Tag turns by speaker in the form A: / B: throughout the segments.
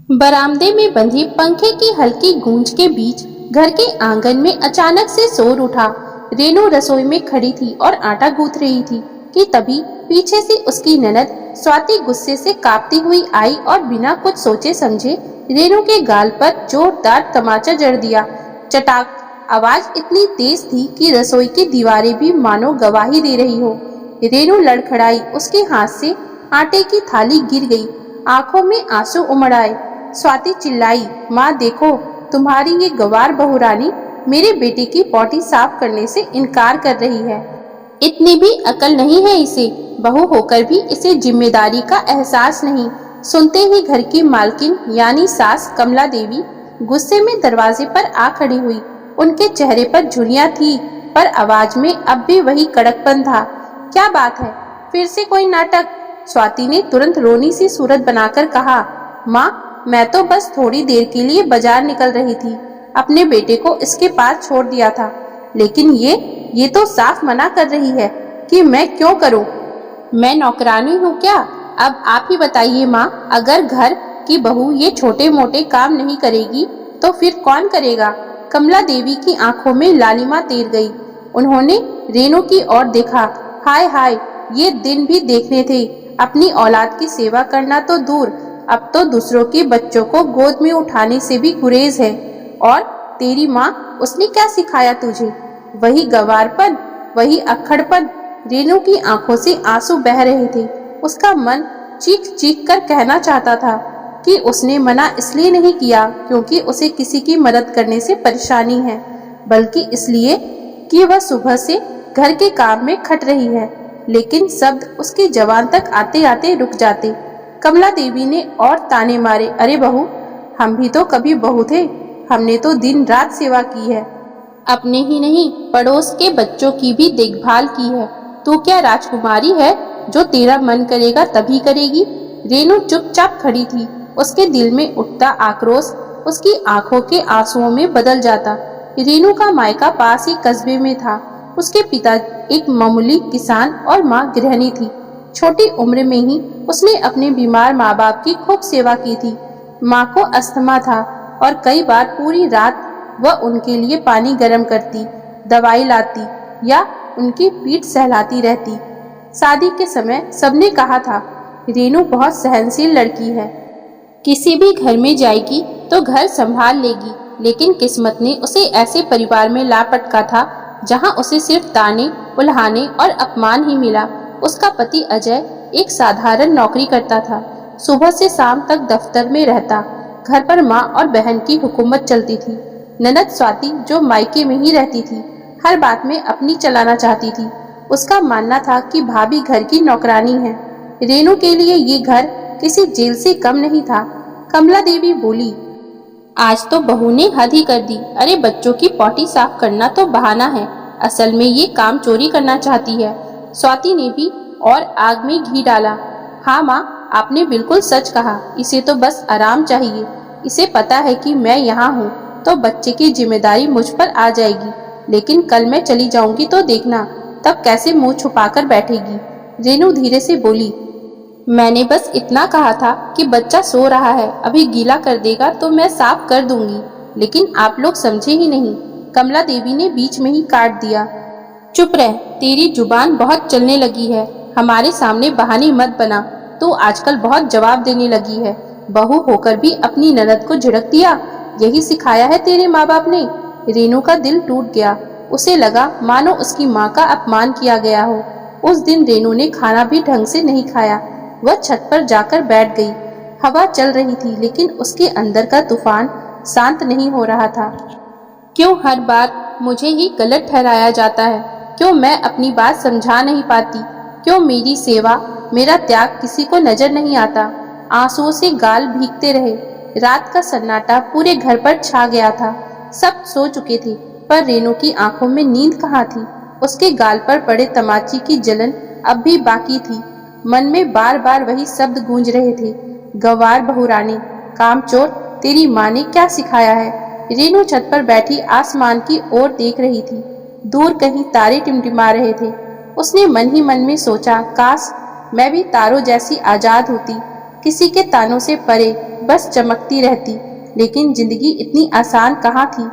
A: बरामदे में बंधी पंखे की हल्की गूंज के बीच घर के आंगन में अचानक से शोर उठा। रेनू रसोई में खड़ी थी और आटा गूंथ रही थी कि तभी पीछे से उसकी ननद स्वाति गुस्से से कांपती हुई आई और बिना कुछ सोचे समझे रेनू के गाल पर जोरदार तमाचा जड़ दिया। चटाक! आवाज इतनी तेज थी कि रसोई की दीवारें भी मानो गवाही दे रही हो। रेनू लड़खड़ाई, उसके हाथ से आटे की थाली गिर गई, आंखों में आंसू उमड़ आए। स्वाति चिल्लाई, माँ देखो, तुम्हारी ये गंवार बहुरानी मेरे बेटे की पॉटी साफ करने से इनकार कर रही है। इतनी भी अकल नहीं है इसे, बहू होकर भी इसे जिम्मेदारी का एहसास नहीं। सुनते ही घर की मालकिन यानी सास कमला देवी गुस्से में दरवाजे पर आ खड़ी हुई। उनके चेहरे पर झुर्रियां थी, पर आवाज में अब भी वही कड़कपन था। क्या बात है, फिर से कोई नाटक? स्वाति ने तुरंत रोनी सी सूरत बनाकर कहा, माँ मैं तो बस थोड़ी देर के लिए बाजार निकल रही थी, अपने बेटे को इसके पास छोड़ दिया था, लेकिन ये तो साफ मना कर रही है कि मैं क्यों करूं? मैं नौकरानी हूँ क्या? अब आप ही बताइए माँ, अगर घर की बहू ये छोटे मोटे काम नहीं करेगी तो फिर कौन करेगा? कमला देवी की आंखों में लालिमा तैर गई। उन्होंने रेनू की ओर देखा। हाय हाय, ये दिन भी देखने थे। अपनी औलाद की सेवा करना तो दूर, अब तो दूसरों के बच्चों को गोद में उठाने से भी गुरेज है। और तेरी माँ, उसने क्या सिखाया तुझे? वही गंवारपन, वही अक्खड़पन। रेनू की आंखों से आंसू बह रहे थे। उसका मन चीख चीख कर कहना चाहता था कि उसने मना इसलिए नहीं किया क्योंकि उसे किसी की मदद करने से परेशानी है, बल्कि इसलिए कि वह सुबह से घर के काम में खट रही है। लेकिन शब्द उसकी जबान तक आते आते रुक जाते। कमला देवी ने और ताने मारे, अरे बहू, हम भी तो कभी बहू थे, हमने तो दिन रात सेवा की है, अपने ही नहीं पड़ोस के बच्चों की भी देखभाल की है। तू क्या राजकुमारी है जो तेरा मन करेगा तभी करेगी? रेनू चुपचाप खड़ी थी। उसके दिल में उठता आक्रोश उसकी आंखों के आंसुओं में बदल जाता। रेनू का मायका पास ही कस्बे में था। उसके पिता एक मामूली किसान और माँ गृहिणी थी। छोटी उम्र में ही उसने अपने बीमार माँ बाप की खूब सेवा की थी। माँ को अस्थमा था और कई बार पूरी रात वह उनके लिए पानी गर्म करती, दवाई लाती या उनकी पीठ सहलाती रहती। शादी के समय सबने कहा था, रेनू बहुत सहनशील लड़की है, किसी भी घर में जाएगी तो घर संभाल लेगी। लेकिन किस्मत ने उसे ऐसे परिवार में ला पटका था जहां उसे सिर्फ ताने, उल्हाने और अपमान ही मिला। उसका पति अजय एक साधारण नौकरी करता था। सुबह से शाम तक दफ्तर में रहता। घर पर माँ और बहन की हुकूमत चलती थी। ननद स्वाति जो मायके में ही रहती थी, हर बात में अपनी चलाना चाहती थी। उसका मानना था कि भाभी घर की नौकरानी है। रेनू के लिए ये घर किसी जेल से कम नहीं था। कमला देवी बोली, आज तो बहू ने हद ही कर दी। अरे बच्चों की पॉटी साफ करना तो बहाना है, असल में ये काम चोरी करना चाहती है। स्वाति ने भी और आग में घी डाला। हाँ माँ, आपने बिल्कुल सच कहा, इसे तो बस आराम चाहिए। इसे पता है कि मैं यहाँ हूँ तो बच्चे की जिम्मेदारी मुझ पर आ जाएगी, लेकिन कल मैं चली जाऊंगी तो देखना तब कैसे मुंह छुपाकर बैठेगी। रेनू धीरे से बोली, मैंने बस इतना कहा था कि बच्चा सो रहा है, अभी गीला कर देगा तो मैं साफ कर दूंगी, लेकिन आप लोग समझे ही नहीं। कमला देवी ने बीच में ही काट दिया। चुप रह, तेरी जुबान बहुत चलने लगी है, हमारे सामने बहाने मत बना। तू आजकल बहुत जवाब देने लगी है, बहू होकर भी अपनी ननद को झिड़क दिया। यही सिखाया है तेरे माँ बाप ने? रेनू का दिल टूट गया। उसे लगा मानो उसकी माँ का अपमान किया गया हो। उस दिन रेनू ने खाना भी ढंग से नहीं खाया। वह छत पर जाकर बैठ गई। हवा चल रही थी, लेकिन उसके अंदर का तूफान शांत नहीं हो रहा था। क्यों हर बार मुझे ही गलत ठहराया जाता है? क्यों मैं अपनी बात समझा नहीं पाती? क्यों मेरी सेवा, मेरा त्याग किसी को नजर नहीं आता? आंसुओं से गाल भीगते रहे। रात का सन्नाटा पूरे घर पर छा गया था। सब सो चुके थे, पर रेनू की आंखों में नींद कहाँ थी। उसके गाल पर पड़े तमाचे की जलन अब भी बाकी थी। मन में बार बार वही शब्द गूंज रहे थे, गंवार बहुरानी, कामचोर, तेरी माँ ने क्या सिखाया है? रेनू छत पर बैठी आसमान की ओर देख रही थी। दूर कहीं तारे टिमटिमा रहे थे। उसने मन ही मन में सोचा, काश मैं भी तारों जैसी आजाद होती, किसी के तानों से परे, बस चमकती रहती, लेकिन जिंदगी इतनी आसान कहाँ थी।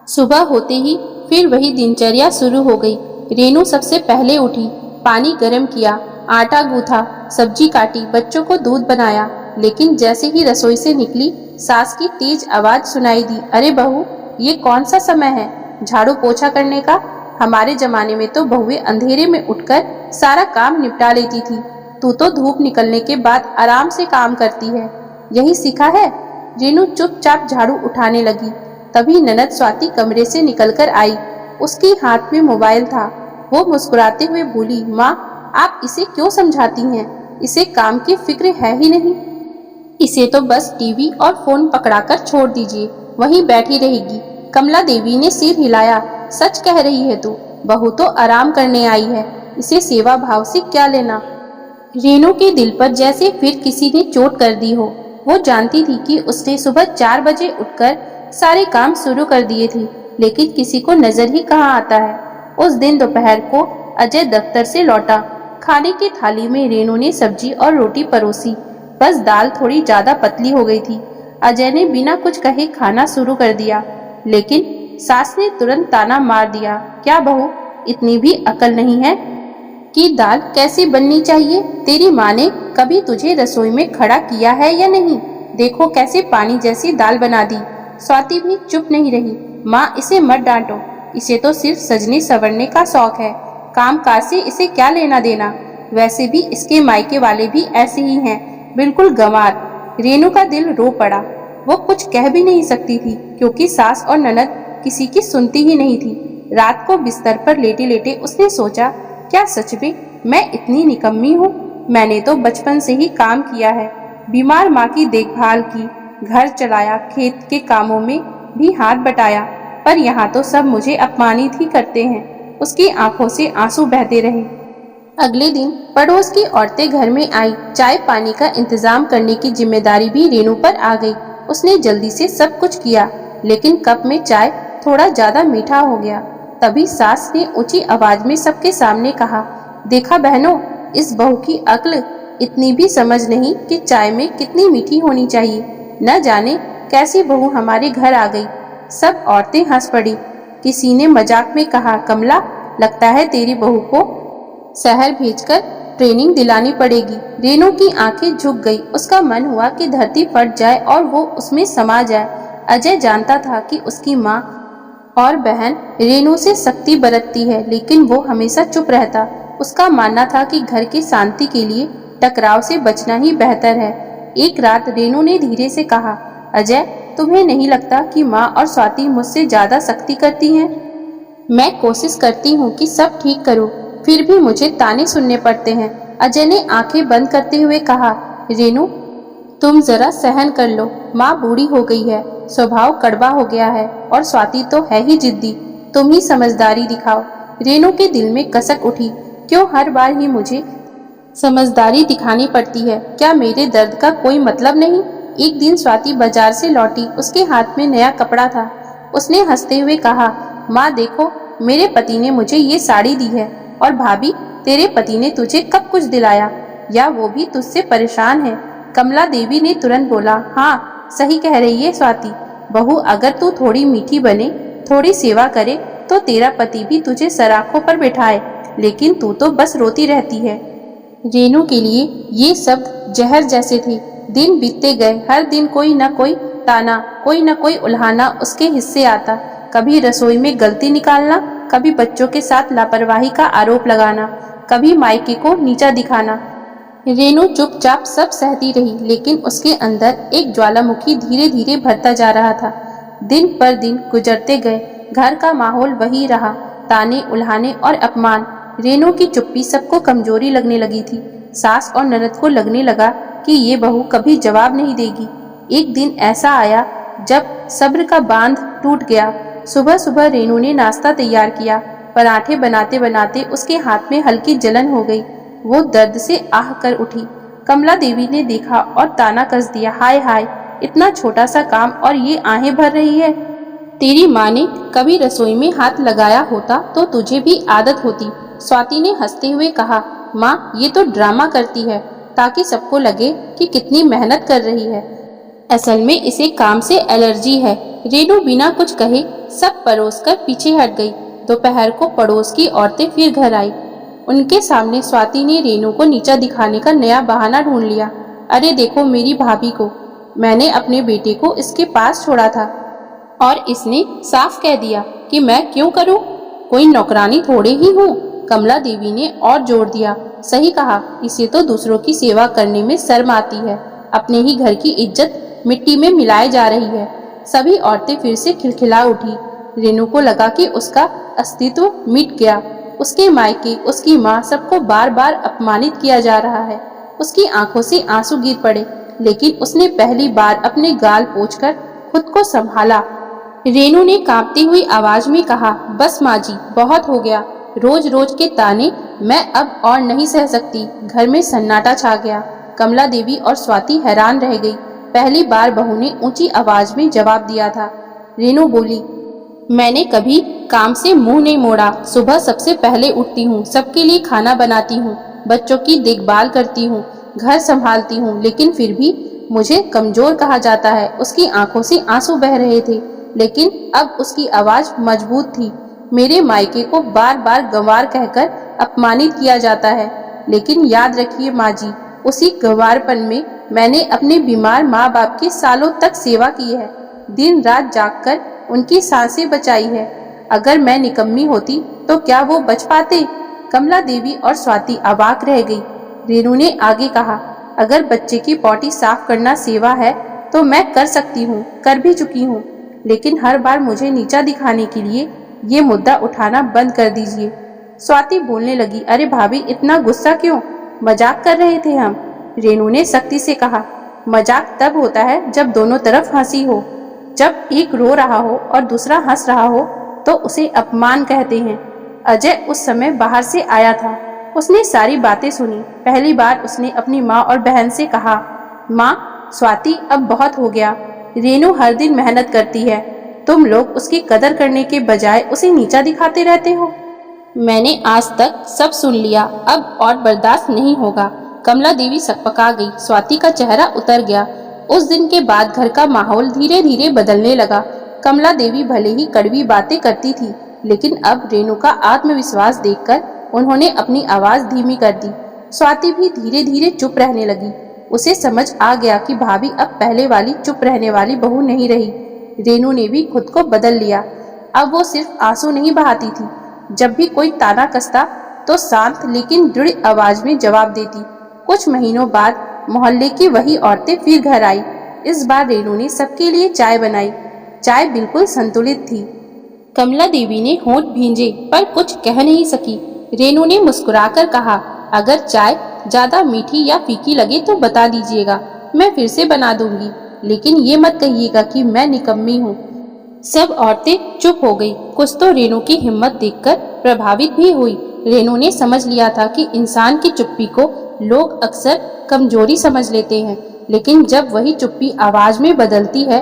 A: सुबह होते ही फिर वही दिनचर्या शुरू हो गई। रेनू सबसे पहले उठी, पानी गर्म किया, आटा गूथा, सब्जी काटी, बच्चों को दूध बनाया। लेकिन जैसे ही रसोई से निकली, सास की तेज आवाज सुनाई दी, अरे बहू, ये कौन सा समय है झाड़ू पोछा करने का? हमारे जमाने में तो बहुएं अंधेरे में उठकर सारा काम निपटा लेती थी। तू तो धूप निकलने के बाद आराम से काम करती है, यही सीखा है? रेनू चुपचाप झाड़ू उठाने लगी। तभी ननद स्वाति कमरे से निकलकर आई। उसके हाथ में मोबाइल था। वो मुस्कुराते हुए बोली, माँ, आप इसे क्यों समझाती हैं? इसे काम की फिक्र है ही नहीं। इसे तो बस टीवी और फोन पकड़ाकर छोड़ दीजिए, वहीं बैठी रहेगी। कमला देवी ने सिर हिलाया, सच कह रही है तू, बहू तो आराम करने आई है, इसे सेवा भाव से क्या लेना। रेनू के दिल पर जैसे फिर किसी ने चोट कर दी हो। वो जानती थी कि उसने सुबह 4 बजे उठकर सारे काम शुरू कर दिए थे, लेकिन किसी को नजर ही कहाँ आता है। उस दिन दोपहर को अजय दफ्तर से लौटा। खाने की थाली में रेनू ने सब्जी और रोटी परोसी, बस दाल थोड़ी ज्यादा पतली हो गई थी। अजय ने बिना कुछ कहे खाना शुरू कर दिया, लेकिन सास ने तुरंत ताना मार दिया, क्या बहू, इतनी भी अकल नहीं है कि दाल कैसी बननी चाहिए? तेरी माँ ने कभी तुझे रसोई में खड़ा किया है या नहीं? देखो कैसे पानी जैसी दाल बना दी। स्वाति भी चुप नहीं रही। माँ, इसे मत डांटो, इसे तो सिर्फ सजने संवरने का शौक है, काम काज से इसे क्या लेना देना। वैसे भी इसके मायके वाले भी ऐसे ही हैं, बिल्कुल गंवार। रेनू का दिल रो पड़ा। वो कुछ कह भी नहीं सकती थी, क्योंकि सास और ननद किसी की सुनती ही नहीं थी। रात को बिस्तर पर लेटे लेटे उसने सोचा, क्या सच में मैं इतनी निकम्मी हूँ? मैंने तो बचपन से ही काम किया है, बीमार माँ की देखभाल की, घर चलाया, खेत के कामों में भी हाथ बटाया, पर यहाँ तो सब मुझे अपमानित ही करते हैं। उसकी आंखों से आंसू बहते रहे। अगले दिन पड़ोस की औरतें घर में आई। चाय पानी का इंतजाम करने की जिम्मेदारी भी रेनू पर आ गई। उसने जल्दी से सब कुछ किया, लेकिन कप में चाय थोड़ा ज्यादा मीठा हो गया। तभी सास ने ऊंची आवाज में सबके सामने कहा, देखा बहनों, इस बहू की अक्ल इतनी भी समझ नहीं कि चाय में कितनी मीठी होनी चाहिए। न जाने कैसी बहू हमारे घर आ गई। सब औरतें हंस पड़ी। किसी ने मजाक में कहा, कमला, लगता है तेरी बहू को शहर भेजकर ट्रेनिंग दिलानी पड़ेगी। रेनू की आंखें झुक गई। उसका मन हुआ कि धरती फट जाए और वो उसमें समा जाए। अजय जानता था कि उसकी माँ और बहन रेनू से सख्ती बरतती है, लेकिन वो हमेशा चुप रहता। उसका मानना था कि घर की शांति के लिए टकराव से बचना ही बेहतर है। एक रात रेनू ने धीरे से कहा, अजय, तुम्हें नहीं लगता कि माँ और स्वाति मुझसे ज्यादा सख्ती करती हैं? मैं कोशिश करती हूँ कि सब ठीक करूँ, फिर भी मुझे ताने सुनने पड़ते हैं। अजय ने आंखें बंद करते हुए कहा, रेनू, तुम जरा सहन कर लो, माँ बूढ़ी हो गई है, स्वभाव कड़वा हो गया है, और स्वाति तो है ही जिद्दी, तुम ही समझदारी दिखाओ। रेनू के दिल में कसक उठी, क्यों हर बार ही मुझे समझदारी दिखानी पड़ती है? क्या मेरे दर्द का कोई मतलब नहीं? एक दिन स्वाति बाजार से लौटी। उसके हाथ में नया कपड़ा था। उसने हंसते हुए कहा, माँ देखो, मेरे पति ने मुझे ये साड़ी दी है। और भाभी, तेरे पति ने तुझे कब कुछ दिलाया? या वो भी तुझसे परेशान है? कमला देवी ने तुरंत बोला, हाँ, सही कह रही है स्वाति, बहू, अगर तू थोड़ी मीठी बने, थोड़ी सेवा करे, तो तेरा पति भी तुझे सराखों पर बैठाए, लेकिन तू तो बस रोती रहती है। रेनू के लिए ये शब्द जहर जैसे थे। दिन बीतते गए, हर दिन कोई न कोई ताना, कोई न कोई उल्हाना उसके हिस्से आता। कभी रसोई में गलती निकालना, कभी बच्चों के साथ लापरवाही का आरोप लगाना, कभी मायके को नीचा दिखाना। रेनू चुपचाप सब सहती रही, लेकिन उसके अंदर एक ज्वालामुखी धीरे धीरे भरता जा रहा था। दिन पर दिन गुजरते गए, घर का माहौल वही रहा, ताने, उल्हाने और अपमान। रेनू की चुप्पी सबको कमजोरी लगने लगी थी। सास और ननद को लगने लगा कि ये बहू कभी जवाब नहीं देगी। एक दिन ऐसा आया जब सब्र का बांध टूट गया। सुबह सुबह रेनू ने नाश्ता तैयार किया। पराठे बनाते बनाते उसके हाथ में हल्की जलन हो गई। वो दर्द से आह कर उठी। कमला देवी ने देखा और ताना कस दिया, हाय हाय, इतना छोटा सा काम और ये आहें भर रही है। तेरी माँ ने कभी रसोई में हाथ लगाया होता तो तुझे भी आदत होती। स्वाति ने हंसते हुए कहा, माँ, ये तो ड्रामा करती है ताकि सबको लगे कि कितनी मेहनत कर रही है। असल में इसे काम से एलर्जी है। रेनू बिना कुछ कहे सब परोस कर पीछे हट गई। दोपहर को पड़ोस की औरतें फिर घर आई। उनके सामने स्वाति ने रेनू को नीचा दिखाने का नया बहाना ढूंढ लिया। अरे देखो मेरी भाभी को, मैंने अपने बेटे को इसके पास छोड़ा था और इसने साफ कह दिया कि मैं क्यों करूं, कोई नौकरानी थोड़े ही हूँ। कमला देवी ने और जोर दिया, सही कहा, इसे तो दूसरों की सेवा करने में शर्म आती है, अपने ही घर की इज्जत मिट्टी में मिलाए जा रही है। सभी औरतें फिर से खिलखिला उठी। रेनू को लगा कि उसका अस्तित्व मिट गया। उसके मायके, उसकी माँ, सबको बार बार अपमानित किया जा रहा है। उसकी आंखों से आंसू गिर पड़े, लेकिन उसने पहली बार अपने गाल पोंछकर खुद को संभाला। रेनू ने कांपती हुई आवाज में कहा, बस माँ जी, बहुत हो गया, रोज रोज के ताने मैं अब और नहीं सह सकती। घर में सन्नाटा छा गया। कमला देवी और स्वाति हैरान रह गई। पहली बार बहू ने ऊंची आवाज में जवाब दिया था। रेनू बोली, मैंने कभी काम से मुंह नहीं मोड़ा। सुबह सबसे पहले उठती हूँ, सबके लिए खाना बनाती हूँ, बच्चों की देखभाल करती हूँ, घर संभालती हूँ, लेकिन फिर भी मुझे कमजोर कहा जाता है। उसकी आंखों से आंसू बह रहे थे, लेकिन अब उसकी आवाज मजबूत थी। मेरे मायके को बार बार गंवार कहकर अपमानित किया जाता है, लेकिन याद रखिए माँ जी, उसी गंवारपन में मैंने अपने बीमार माँ बाप की सालों तक सेवा की है, दिन रात जागकर उनकी सांसें बचाई है। अगर मैं निकम्मी होती तो क्या वो बच पाते? कमला देवी और स्वाति अवाक रह गई। रेनू ने आगे कहा, अगर बच्चे की पॉटी साफ करना सेवा है तो मैं कर सकती हूँ, कर भी चुकी हूँ, लेकिन हर बार मुझे नीचा दिखाने के लिए ये मुद्दा उठाना बंद कर दीजिए। स्वाति बोलने लगी, अरे भाभी, इतना गुस्सा क्यों? मजाक कर रहे थे हम। रेनू ने सख्ती से कहा, मजाक तब होता है जब दोनों तरफ हंसी हो। जब एक रो रहा हो और दूसरा हंस रहा हो तो उसे अपमान कहते हैं। अजय उस समय बाहर से आया था। उसने सारी बातें सुनी। पहली बार उसने अपनी माँ और बहन से कहा, माँ, स्वाति अब बहुत हो गया। रेनू हर दिन मेहनत करती है, तुम लोग उसकी कदर करने के बजाय उसे नीचा दिखाते रहते हो। मैंने आज तक सब सुन लिया, अब और बर्दाश्त नहीं होगा। कमला देवी सकपका गई। स्वाति का चेहरा उतर गया। उस दिन के बाद घर का माहौल धीरे धीरे बदलने लगा। कमला देवी भले ही कड़वी बातें करती थी, लेकिन अब रेनू का आत्मविश्वास देखकर उन्होंने अपनी आवाज धीमी कर दी। स्वाति भी धीरे धीरे चुप रहने लगी। उसे समझ आ गया कि भाभी अब पहले वाली चुप रहने वाली बहू नहीं रही। रेनू ने भी खुद को बदल लिया। अब वो सिर्फ आंसू नहीं बहाती थी। जब भी कोई ताना कसता तो शांत लेकिन दृढ़ आवाज में जवाब देती। कुछ महीनों बाद मोहल्ले की वही औरतें फिर घर आई। इस बार रेनू ने सबके लिए चाय बनाई। चाय बिल्कुल संतुलित थी। कमला देवी ने होंठ भींजे पर कुछ कह नहीं सकी। रेनू ने मुस्कुराकर कहा, अगर चाय ज्यादा मीठी या फीकी लगे तो बता दीजिएगा, मैं फिर से बना दूंगी, लेकिन ये मत कहिएगा कि मैं निकम्मी हूँ। सब औरतें चुप हो गई। कुछ तो रेनू की हिम्मत देखकर प्रभावित भी हुई। रेनू ने समझ लिया था कि इंसान की चुप्पी को लोग अक्सर कमजोरी समझ लेते हैं, लेकिन जब वही चुप्पी आवाज में बदलती है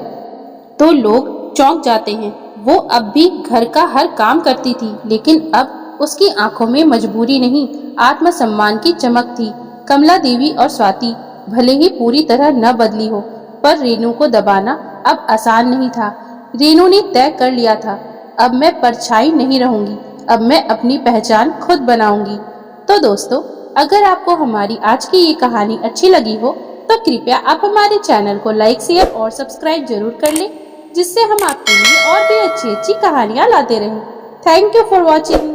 A: तो लोग चौंक जाते हैं। वो अब भी घर का हर काम करती थी, लेकिन अब उसकी आंखों में मजबूरी नहीं, आत्मसम्मान की चमक थी। कमला देवी और स्वाति भले ही पूरी तरह न बदली हो, पर रेनू को दबाना अब आसान नहीं था। रेनू ने तय कर लिया था, अब मैं परछाई नहीं रहूंगी, अब मैं अपनी पहचान खुद बनाऊंगी। तो दोस्तों, अगर आपको हमारी आज की ये कहानी अच्छी लगी हो तो कृपया आप हमारे चैनल को लाइक, शेयर और सब्सक्राइब जरूर कर लें, जिससे हम आपके लिए और भी अच्छी अच्छी कहानियाँ लाते रहें। Thank you for watching.